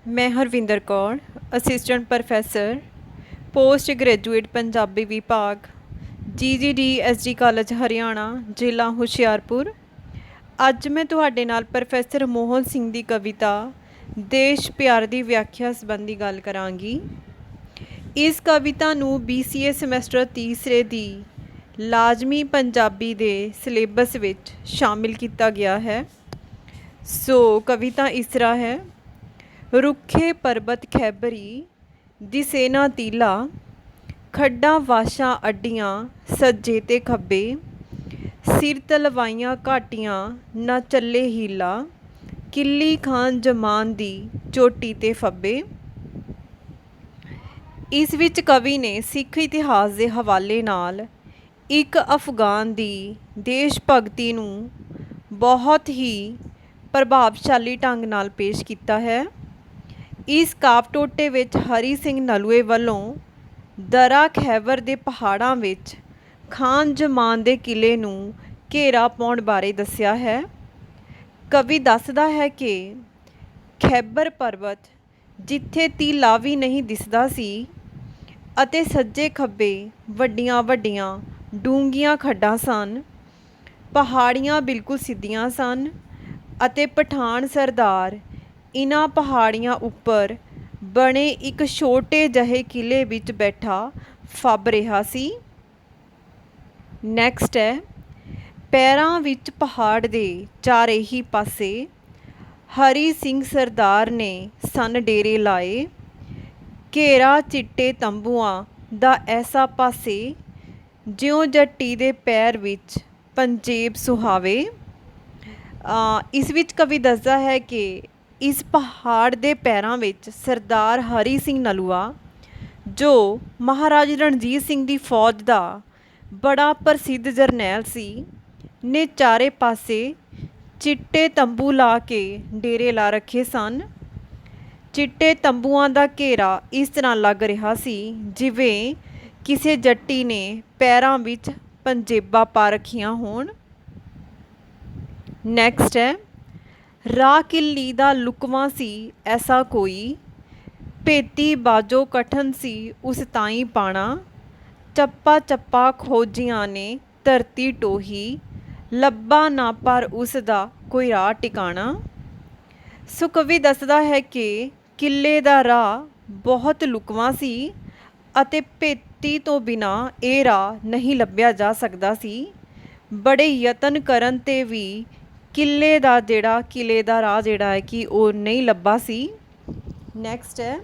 मैं Harvinder Kaur assistant professor post graduate Punjabi विभाग GGD college Haryana जिला हुशियारपुर। ਅੱਜ मैं ਤੁਹਾਡੇ ਨਾਲ ਪ੍ਰੋਫੈਸਰ ਮੋਹਨ ਸਿੰਘ ਦੀ ਕਵਿਤਾ ਦੇਸ਼ ਪਿਆਰ ਦੀ ਵਿਆਖਿਆ ਸੰਬੰਧੀ ਗੱਲ ਕਰਾਂਗੀ। ਇਸ ਕਵਿਤਾ ਨੂੰ BCA ਸਮੈਸਟਰ ਤੀਸਰੇ ਦੀ ਲਾਜ਼ਮੀ ਪੰਜਾਬੀ ਦੇ ਸਿਲੇਬਸ ਵਿੱਚ ਸ਼ਾਮਿਲ ਕੀਤਾ ਗਿਆ ਹੈ। ਸੋ ਕਵਿਤਾ ਇਸ ਤਰ੍ਹਾਂ ਹੈ। रुखे पर्बत खैबरी दिसे ना तीला खड्डां वाशां अड्डियां सज्जे ते खब्बे सिर तलवाइयां घाटियां ना चले हीला किली खान जमान दी चोटी ते फब्बे। इस विच कवि ने सिख इतिहास के हवाले नाल एक अफगान दी देश भगती नूं बहुत ही प्रभावशाली ढंग नाल पेश किया है। इस काव टोटे विच हरी सिंह नलूए वालों दरा खैबर के पहाड़ों विच खान जमान के किले नूं घेरा पाउण बारे दस्सिया है। कवि दसदा है कि खैबर पर्वत जिथे तीला भी नहीं दिसदा सी अते सज्जे खब्बे वड्डियां वड्डियां डूंघियां खड्डां सन, पहाड़ियां बिल्कुल सीधियां सन अते पठान सरदार इन्हां पहाड़ियां उपर बने एक छोटे जहे किले विच बैठा फब रहा सी। नैक्सट है, पैरां विच पहाड़ दे चारे ही पासे हरी सिंह सरदार ने सन डेरे लाए, घेरा चिट्टे तंबूआं दा ऐसा पासे ज्यों जट्टी दे पैर विच पंजेब सुहावे। इस विच कवि दसदा है कि इस पहाड़ के पैरों विच सरदार हरी सिंह नलूआ जो महाराजा रणजीत सिंह की फौज का बड़ा प्रसिद्ध जरनैल सी ने चारे पासे चिट्टे तंबू ला के डेरे ला रखे सन। चिट्टे तंबूआं का घेरा इस तरह लग रहा सी जिवें किसी जट्टी ने पैरों विच पंजेबां पा रखियां होण। नैक्सट है, राह किली दा लुकवा सी ऐसा कोई भेती बाजो कठन सी उस ताई पाना, चप्पा चप्पा खोजियां ने धरती टोही लब्बा ना पर उस दा कोई राह टिकाना। सो कवि दसदा है कि किले दा राह बहुत लुकवा सी अते भेती तो बिना ये राह नहीं लभ्या जा सकदा सी। बड़े यतन करन ते भी किले दा राह जिहड़ा है कि वो नहीं लब्भा सी। नैक्सट है,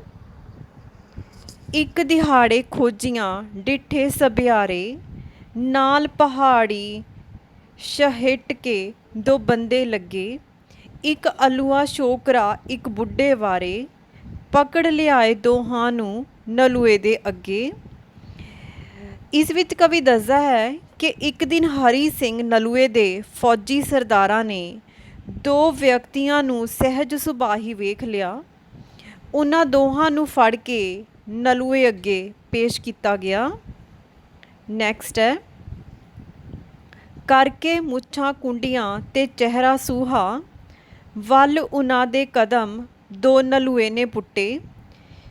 एक दिहाड़े खोजियां डिठे सब्यारे नाल पहाड़ी शहिट के दो बंदे लगे, एक अलूआ छोकरा एक बुढ़े वारे पकड़ लियाए दोहां नूं नलूए दे अगे। इस विच कवि दसदा है कि एक दिन हरी सिंह नलूए दे फौजी सरदारां ने दो व्यक्तियां नूं सहज सुभाਅ ही वेख लिया। उन्हां दोहां नूं फड़ के नलूए अगे पेश किया गया। नैक्सट है, करके मुछां कुंडियां ते चेहरा सूहा वल उन्हां दे कदम दो नलूए ने पुट्टे,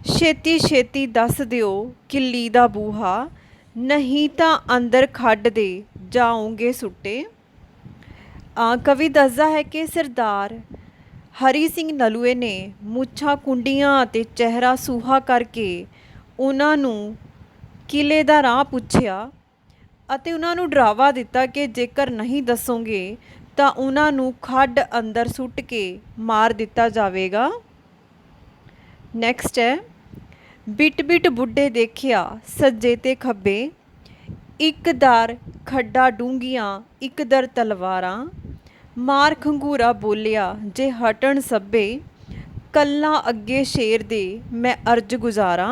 छेती छेती दस दिओ किली दा बूहा नहीं तो अंदर खड्ड दे जाओगे सुट्टे। कवि दसदा है कि सरदार हरी सिंह नलूए ने मुछां कुंडियां ते चेहरा सूहा करके उन्हां नूं किले दा राह पुछया अते उन्हां नूं डरावा दिता कि जेकर नहीं दसोगे तो उन्हां नूं खड्ड अंदर सुट के मार दिता जावेगा। नैक्सट है, बिट बिट बुढ़े देखिया सज्जे ते खब्बे, एक दर खड्डा डूंघियां एक दर तलवारां, मार खंगूरा बोलिया जे हटन सब्बे, कल्ला अगे शेर दे मैं अर्ज गुजारा।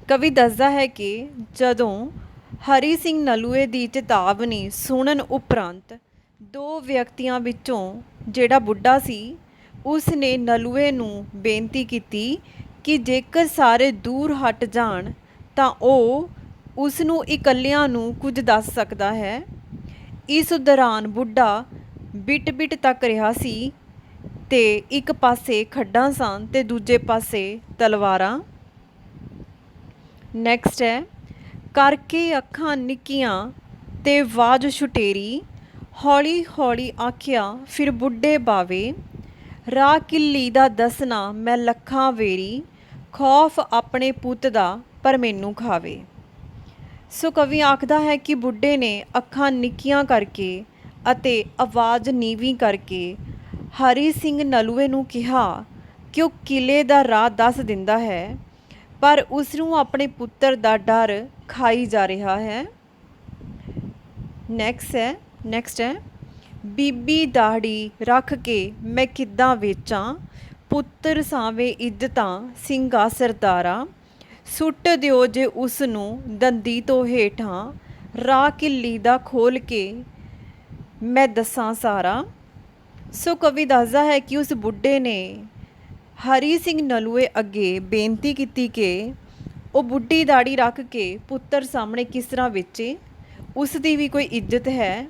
कवि दसदा है कि जदों हरी सिंह नलूए की चेतावनी सुनन उपरंत दो व्यक्तियों विचों जिहड़ा बुढ़ा सी उसने नलूए नूं बेनती की कि जेकर सारे दूर हट जाण तां ओह उसनूं इकल्लियां नूं कुछ दस सकदा है। इस दौरान बुढ़ा बिट बिट तक रहा सी ਤੇ ਇੱਕ ਪਾਸੇ ਖੱਡਾਂ ਸਨ ਤੇ ਦੂਜੇ ਪਾਸੇ ਤਲਵਾਰਾਂ। ਨੈਕਸਟ ਹੈ, ਕਰਕੇ ਅੱਖਾਂ ਨਿੱਕੀਆਂ ਤੇ ਆਵਾਜ਼ ਛੁਟੇਰੀ, ਹੌਲੀ ਹੌਲੀ ਆਖਿਆ ਫਿਰ ਬੁੱਢੇ ਬਾਵੇ, ਰਾਹ ਕਿੱਲੀ ਦਾ ਦੱਸਣਾ ਮੈਂ ਲੱਖਾਂ ਵੇਰੀ, ਖੌਫ ਆਪਣੇ ਪੁੱਤ ਦਾ ਪਰ ਮੈਨੂੰ ਖਾਵੇ। ਸੋ ਕਵੀ ਆਖਦਾ ਹੈ ਕਿ ਬੁੱਢੇ ਨੇ ਅੱਖਾਂ ਨਿੱਕੀਆਂ ਕਰਕੇ ਅਤੇ ਆਵਾਜ਼ ਨੀਵੀਂ ਕਰਕੇ ਹਰੀ ਸਿੰਘ ਨਲੂਏ ਨੂੰ ਕਿਹਾ ਕਿ ਉਹ ਕਿਲੇ ਦਾ ਰਾਹ ਦੱਸ ਦਿੰਦਾ ਹੈ, ਪਰ ਉਸ ਨੂੰ ਆਪਣੇ ਪੁੱਤਰ ਦਾ ਡਰ ਖਾਈ ਜਾ ਰਿਹਾ ਹੈ। ਨੈਕਸਟ ਹੈ, ਬੀਬੀ ਦਾੜੀ ਰੱਖ ਕੇ ਮੈਂ ਕਿੱਦਾਂ ਵੇਚਾਂ, ਪੁੱਤਰ ਸਾਵੇਂ ਇੱਜ਼ਤਾਂ ਸਿੰਘਾ ਸਰਦਾਰਾ, ਸੁੱਟ ਦਿਓ ਜੇ ਉਸ ਨੂੰ ਦੰਦੀ ਤੋਂ ਹੇਠਾਂ, ਰਾਹ ਕਿੱਲੀ ਦਾ ਖੋਲ੍ਹ ਕੇ ਮੈਂ ਦੱਸਾਂ ਸਾਰਾ। ਸੋ ਕਵੀ ਦੱਸਦਾ ਹੈ ਕਿ ਉਸ ਬੁੱਢੇ ਨੇ ਹਰੀ ਸਿੰਘ ਨਲੂਏ ਅੱਗੇ ਬੇਨਤੀ ਕੀਤੀ ਕਿ ਉਹ ਬੁੱਢੀ ਦਾੜੀ ਰੱਖ ਕੇ ਪੁੱਤਰ ਸਾਹਮਣੇ ਕਿਸ ਤਰ੍ਹਾਂ ਵੇਚੇ, ਉਸ ਦੀ ਵੀ ਕੋਈ ਇੱਜ਼ਤ ਹੈ।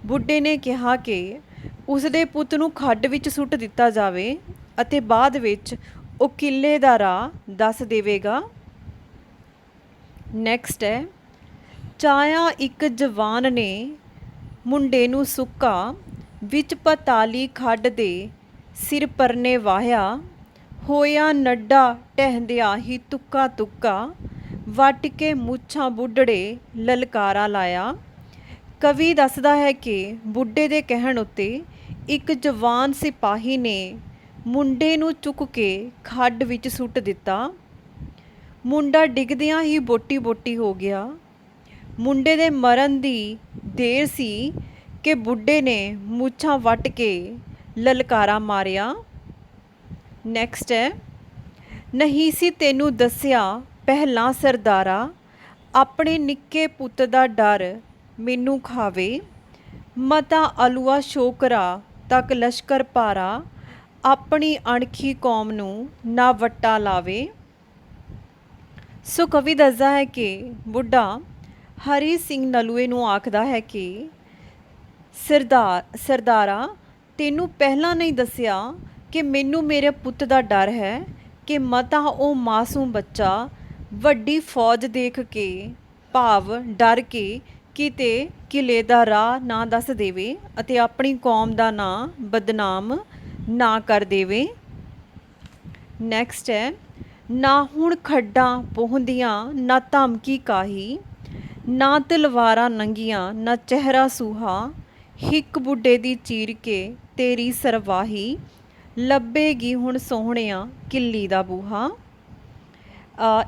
ਬੁੱਢੇ ਨੇ ਕਿਹਾ ਕਿ ਉਸ ਦੇ ਪੁੱਤ ਨੂੰ ਖੱਡ ਵਿੱਚ ਸੁੱਟ ਦਿੱਤਾ ਜਾਵੇ ਅਤੇ ਬਾਅਦ ਵਿੱਚ ਉਹ ਕਿਲੇ ਦਾ ਰਾਹ ਦੱਸ ਦੇਵੇਗਾ। ਨੈਕਸਟ ਹੈ, ਚਾਹਿਆ ਇੱਕ ਜਵਾਨ ਨੇ ਮੁੰਡੇ ਨੂੰ ਸੁੱਕਾ, ਵਿੱਚ ਪਤਾਲੀ ਖੱਡ ਦੇ ਸਿਰ ਪਰਨੇ ਵਾਹਿਆ, ਹੋਇਆ ਨੱਡਾ ਟਹਿੰਦਿਆਂ ਹੀ ਤੁੱਕਾ ਤੁੱਕਾ, ਵੱਟ ਕੇ ਮੁੱਛਾਂ ਬੁੱਢੜੇ ਲਲਕਾਰਾ ਲਾਇਆ। ਕਵੀ ਦੱਸਦਾ ਹੈ ਕਿ ਬੁੱਢੇ ਦੇ ਕਹਿਣ ਉੱਤੇ ਇੱਕ ਜਵਾਨ ਸਿਪਾਹੀ ਨੇ ਮੁੰਡੇ ਨੂੰ ਚੁੱਕ ਕੇ ਖੱਡ ਵਿੱਚ ਸੁੱਟ ਦਿੱਤਾ। ਮੁੰਡਾ ਡਿੱਗਦਿਆਂ ਹੀ ਬੋਟੀ ਬੋਟੀ ਹੋ ਗਿਆ। ਮੁੰਡੇ ਦੇ ਮਰਨ ਦੀ ਦੇਰ ਸੀ ਕਿ ਬੁੱਢੇ ਨੇ ਮੁੱਛਾਂ ਵੱਟ ਕੇ ਲਲਕਾਰਾ ਮਾਰਿਆ। ਨੈਕਸਟ ਹੈ, ਨਹੀਂ ਸੀ ਤੈਨੂੰ ਦੱਸਿਆ ਪਹਿਲਾਂ ਸਰਦਾਰਾ, ਆਪਣੇ ਨਿੱਕੇ ਪੁੱਤ ਦਾ ਡਰ ਮੈਨੂੰ ਖਾਵੇ, ਮਤਾ ਅਲੂਆ ਸ਼ੋਕਰਾ ਤੱਕ ਲਸ਼ਕਰ ਭਾਰਾ, ਆਪਣੀ ਅਣਖੀ ਕੌਮ ਨੂੰ ਨਾ ਵੱਟਾ ਲਾਵੇ। ਸੋ ਕਵੀ ਦੱਸਦਾ ਹੈ ਕਿ ਬੁੱਢਾ ਹਰੀ ਸਿੰਘ ਨਲੂਏ ਨੂੰ ਆਖਦਾ ਹੈ ਕਿ ਸਰਦਾਰਾ ਤੈਨੂੰ ਪਹਿਲਾਂ ਨਹੀਂ ਦੱਸਿਆ ਕਿ ਮੈਨੂੰ ਮੇਰੇ ਪੁੱਤ ਦਾ ਡਰ ਹੈ ਕਿ ਮਤਾ ਉਹ ਮਾਸੂਮ ਬੱਚਾ ਵੱਡੀ ਫੌਜ ਦੇਖ ਕੇ ਭਾਵ ਡਰ ਕੇ ਕਿਤੇ ਕਿਲੇ ਦਾ ਰਾਹ ਨਾ ਦੱਸ ਦੇਵੇ ਅਤੇ ਆਪਣੀ ਕੌਮ ਦਾ ਨਾਂ ਬਦਨਾਮ ਨਾ ਕਰ ਦੇਵੇ। ਨੈਕਸਟ ਹੈ, ਨਾ ਹੁਣ ਖੱਡਾਂ ਪਹੁੰਦੀਆਂ ਨਾ ਧਮਕੀ ਕਾਹੀ, ਨਾ ਤਲਵਾਰਾਂ ਨੰਗੀਆਂ ਨਾ ਚਿਹਰਾ ਸੂਹਾ, ਹਿੱਕ ਬੁੱਢੇ ਦੀ ਚੀਰ ਕੇ ਤੇਰੀ ਸਰਵਾਹੀ, ਲੱਭੇਗੀ ਹੁਣ ਸੋਹਣਿਆਂ ਕਿੱਲੀ ਦਾ ਬੂਹਾ।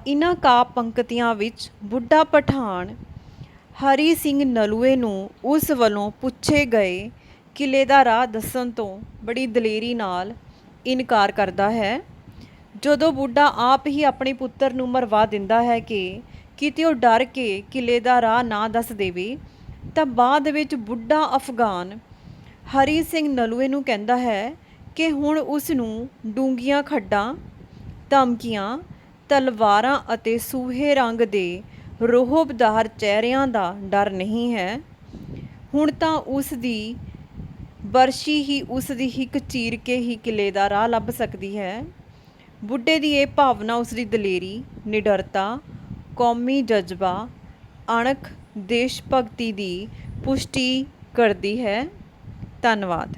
ਇਹਨਾਂ ਕਾਵਿ ਪੰਕਤੀਆਂ ਵਿੱਚ ਬੁੱਢਾ ਪਠਾਨ ਹਰੀ ਸਿੰਘ ਨਲੂਏ ਨੂੰ ਉਸ ਵੱਲੋਂ ਪੁੱਛੇ ਗਏ ਕਿਲੇ ਦਾ ਰਾਹ ਦੱਸਣ ਤੋਂ ਬੜੀ ਦਲੇਰੀ ਨਾਲ ਇਨਕਾਰ ਕਰਦਾ ਹੈ। ਜਦੋਂ ਬੁੱਢਾ ਆਪ ਹੀ ਆਪਣੇ ਪੁੱਤਰ ਨੂੰ ਮਰਵਾ ਦਿੰਦਾ ਹੈ ਕਿ ਕਿਤੇ ਉਹ ਡਰ ਕੇ ਕਿਲੇ ਦਾ ਰਾਹ ਨਾ ਦੱਸ ਦੇਵੇ, ਤਾਂ ਬਾਅਦ ਵਿੱਚ ਬੁੱਢਾ ਅਫਗਾਨ ਹਰੀ ਸਿੰਘ ਨਲੂਏ ਨੂੰ ਕਹਿੰਦਾ ਹੈ ਕਿ ਹੁਣ ਉਸ ਨੂੰ ਡੂੰਘੀਆਂ ਖੱਡਾਂ, ਧਮਕੀਆਂ, ਤਲਵਾਰਾਂ ਅਤੇ ਸੂਹੇ ਰੰਗ ਦੇ ਰੋਹਬਦਾਰ ਚਿਹਰਿਆਂ ਦਾ ਡਰ ਨਹੀਂ ਹੈ। ਹੁਣ ਤਾਂ ਉਸ ਦੀ ਬਰਸ਼ੀ ਹੀ ਉਸ ਦੀ ਹਿੱਕ ਚੀਰ ਕੇ ਹੀ ਕਿਲੇ ਦਾ ਰਾਹ ਲੱਭ ਸਕਦੀ ਹੈ। ਬੁੱਢੇ ਦੀ ਇਹ ਭਾਵਨਾ ਉਸ ਦੀ ਦਲੇਰੀ, ਨਿਡਰਤਾ, ਕੌਮੀ ਜਜ਼ਬਾ, ਅਣਖ, ਦੇਸ਼ ਭਗਤੀ ਦੀ ਪੁਸ਼ਟੀ ਕਰਦੀ ਹੈ। ਧੰਨਵਾਦ।